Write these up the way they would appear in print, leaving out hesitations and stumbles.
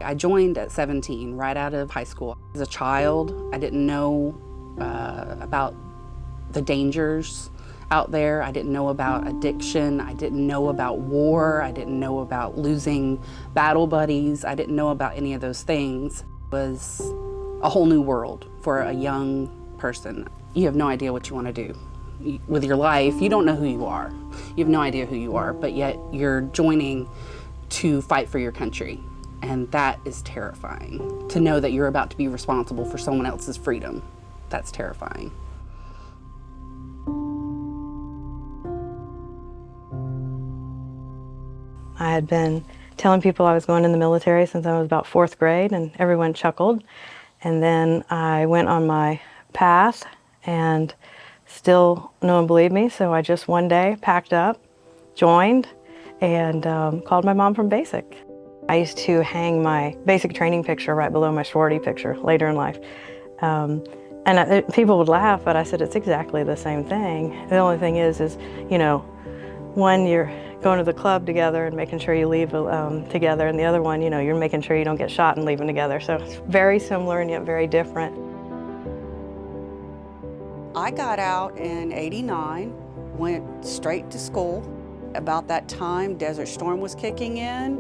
I joined at 17, right out of high school. As a child, I didn't know about the dangers out there. I didn't know about addiction. I didn't know about war. I didn't know about losing battle buddies. I didn't know about any of those things. It was a whole new world for a young person. You have no idea what you want to do with your life. You don't know who you are. You have no idea who you are, but yet you're joining to fight for your country. And that is terrifying. To know that you're about to be responsible for someone else's freedom, that's terrifying. I had been telling people I was going in the military since I was about 4th grade, and everyone chuckled. And then I went on my path, and still no one believed me, so I just one day packed up, joined, and called my mom from basic. I used to hang my basic training picture right below my sorority picture later in life. People would laugh, but I said it's exactly the same thing. The only thing is, you know, one, you're going to the club together and making sure you leave together, and the other one, you know, you're making sure you don't get shot and leaving together. So it's very similar and yet very different. I got out in '89, went straight to school. About that time, Desert Storm was kicking in.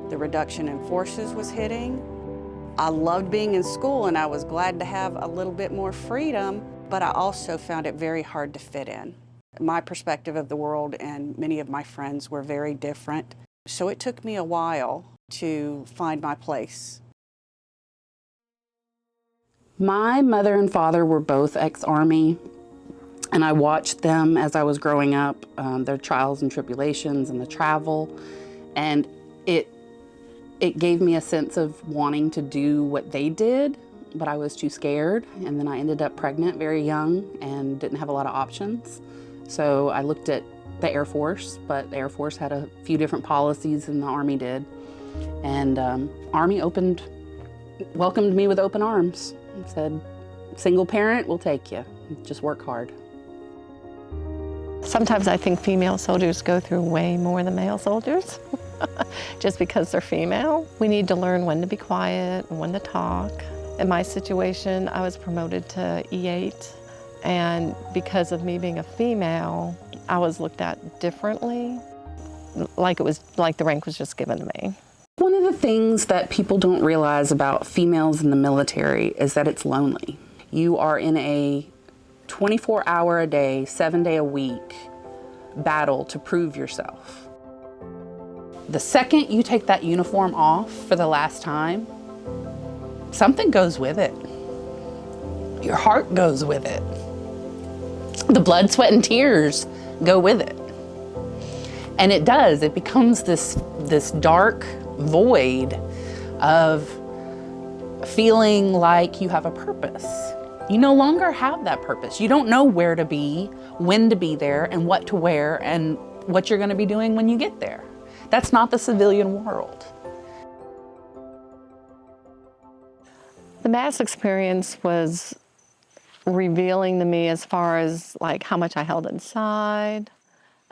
The reduction in forces was hitting. I loved being in school and I was glad to have a little bit more freedom, but I also found it very hard to fit in. My perspective of the world and many of my friends were very different, so it took me a while to find my place. My mother and father were both ex-Army, and I watched them as I was growing up, their trials and tribulations and the travel, and it gave me a sense of wanting to do what they did, but I was too scared, and then I ended up pregnant very young and didn't have a lot of options. So I looked at the Air Force, but the Air Force had a few different policies than the Army did. And Army welcomed me with open arms and said, single parent, we'll take you, just work hard. Sometimes I think female soldiers go through way more than male soldiers, just because they're female. We need to learn when to be quiet and when to talk. In my situation, I was promoted to E8, and because of me being a female, I was looked at differently, like the rank was just given to me. One of the things that people don't realize about females in the military is that it's lonely. You are in a 24-hour-a-day, 7-day-a-week battle to prove yourself. The second you take that uniform off for the last time, something goes with it. Your heart goes with it. The blood, sweat, and tears go with it. And it does, it becomes this dark void of feeling like you have a purpose. You no longer have that purpose. You don't know where to be, when to be there, and what to wear, and what you're gonna be doing when you get there. That's not the civilian world. The mass experience was revealing to me as far as like how much I held inside,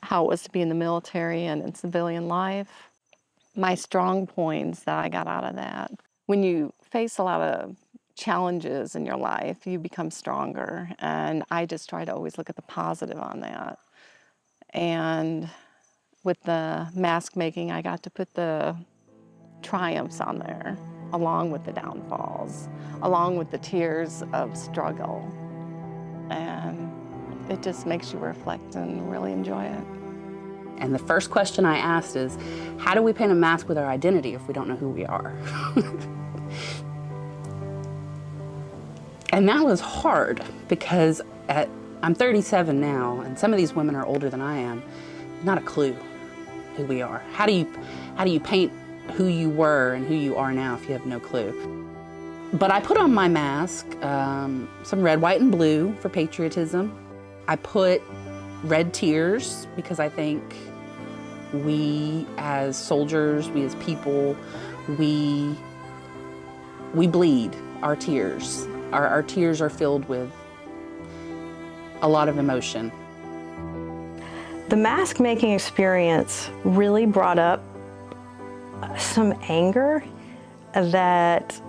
how it was to be in the military and in civilian life. My strong points that I got out of that. When you face a lot of challenges in your life, you become stronger, and I just try to always look at the positive on that. And with the mask making, I got to put the triumphs on there, along with the downfalls, along with the tears of struggle. And it just makes you reflect and really enjoy it. And the first question I asked is, how do we paint a mask with our identity if we don't know who we are? And that was hard because I'm 37 now, and some of these women are older than I am. Not a clue who we are. How do you paint who you were and who you are now if you have no clue? But I put on my mask some red, white, and blue for patriotism. I put red tears because I think we as soldiers, we as people, we bleed our tears. Our tears are filled with a lot of emotion. The mask making experience really brought up some anger that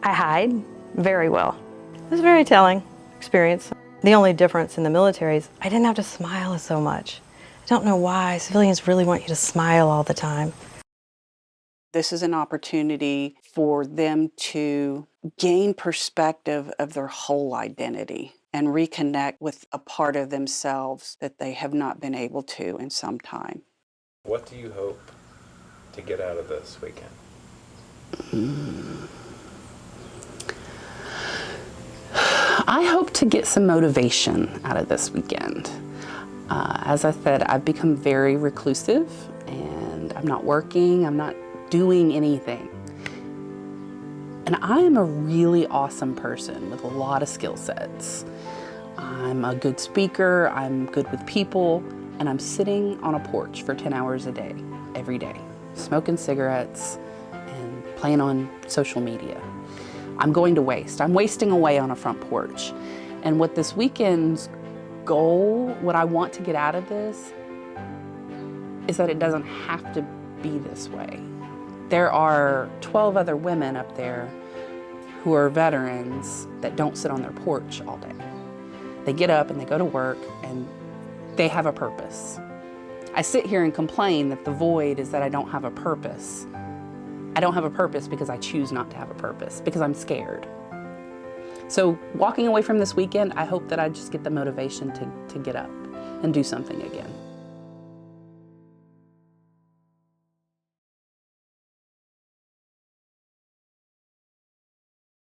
I hide very well. It was a very telling experience. The only difference in the military is I didn't have to smile so much. I don't know why. Civilians really want you to smile all the time. This is an opportunity for them to gain perspective of their whole identity and reconnect with a part of themselves that they have not been able to in some time. What do you hope to get out of this weekend? I hope to get some motivation out of this weekend. As I said, I've become very reclusive and I'm not working, I'm not doing anything. And I am a really awesome person with a lot of skill sets. I'm a good speaker, I'm good with people, and I'm sitting on a porch for 10 hours a day, every day, smoking cigarettes and playing on social media. I'm going to waste. I'm wasting away on a front porch. And what this weekend's goal, what I want to get out of this, is that it doesn't have to be this way. There are 12 other women up there who are veterans that don't sit on their porch all day. They get up and they go to work and they have a purpose. I sit here and complain that the void is that I don't have a purpose. I don't have a purpose because I choose not to have a purpose, because I'm scared. So walking away from this weekend, I hope that I just get the motivation to get up and do something again.